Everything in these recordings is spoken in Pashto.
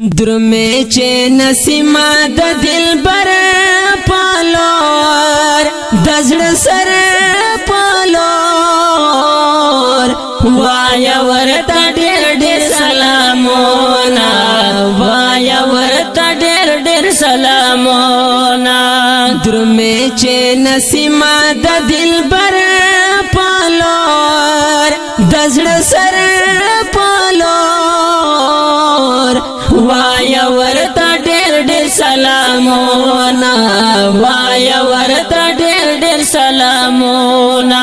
درمه چه نسیما د دلبر پالور دزړه سر پالور وایا ورته ډېر ډېر سلامونه وایا ورته ډېر ډېر سلامونه درمه چه نسیما د دلبر پالور دزړه سر پالور وایا ورته ډېر ډېر سلامونه وایا ورته ډېر ډېر سلامونه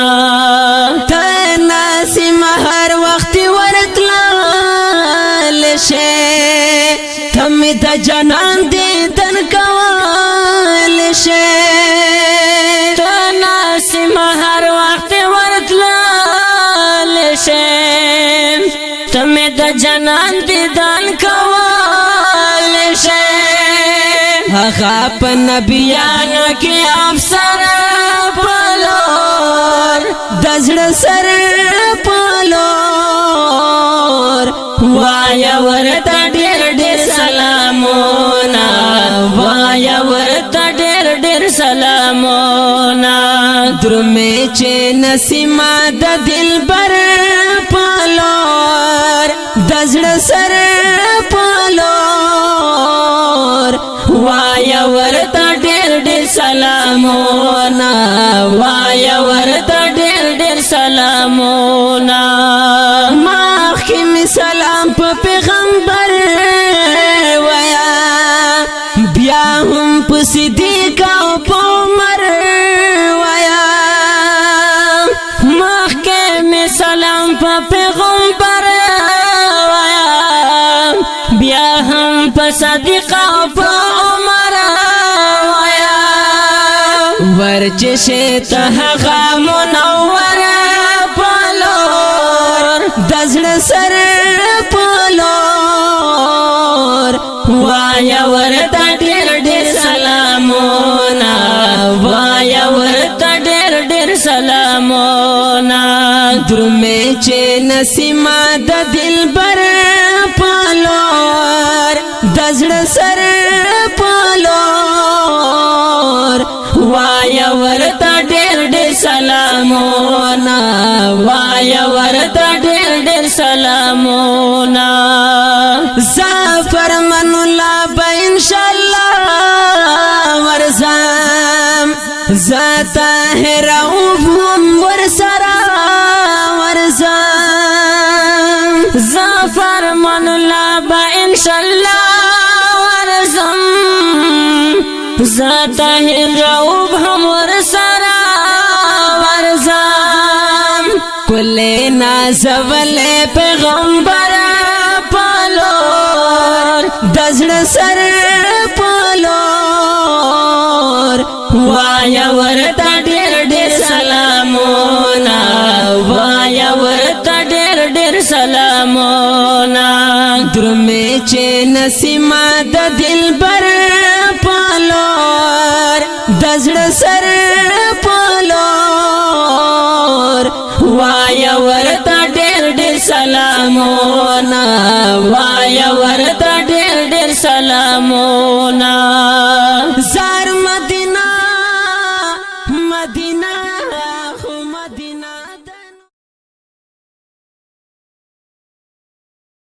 ته نسیم هر وخت ورتلل شي ته مې د جنان دیدن کول شي ته نسیم هر وخت ورتلل شي ته مې د جنان دیدن کول شي هغه په نبیانو کې افسر پالور د زړه سر پالور وایا ورته ډېر ډېر سلامونه وایا ورته ډېر ډېر سلامونه درمه چې نسیما د دلبر پالور د زړه سر پالور وایا ورته ډېر ډېر سلامونه وایا ورته ډېر ډېر سلامونه مخکې مې سلام په پیغمبر وایا بیا هم په صدیق او په عمر وایا مخکې مې سلام په پیغمبر وایا بیا هم په صدیق او په عمر وایا ورچشه ته هغه منور پالور د زړه سر پالور وایا ورته ډېر ډېر سلامونه وایا ورته ډېر ډېر سلامونه درمه چې نسیما د دلبر پالور د زړه سر پالور وایا ورته ډېر ډېر سلامونه وایا ورته ډېر ډېر سلامونه زفر من الله به ان شاء الله ورزم ذات هرهم ورسرا ورزم زفر من الله به ان شاء الله ورزم ذات هرهم ورسرا ورزم کل نازول پیغمبر پالور د زړه سر پالور وایا ورته ډېر ډېر سلامونه وایا ورته ډېر ډېر سلامونه درمه چې نسیما د دلبر پالور د زړه سر پالور وایا ورته ډېر ډېر سلامونه وایا ورته ډېر ډېر سلامونه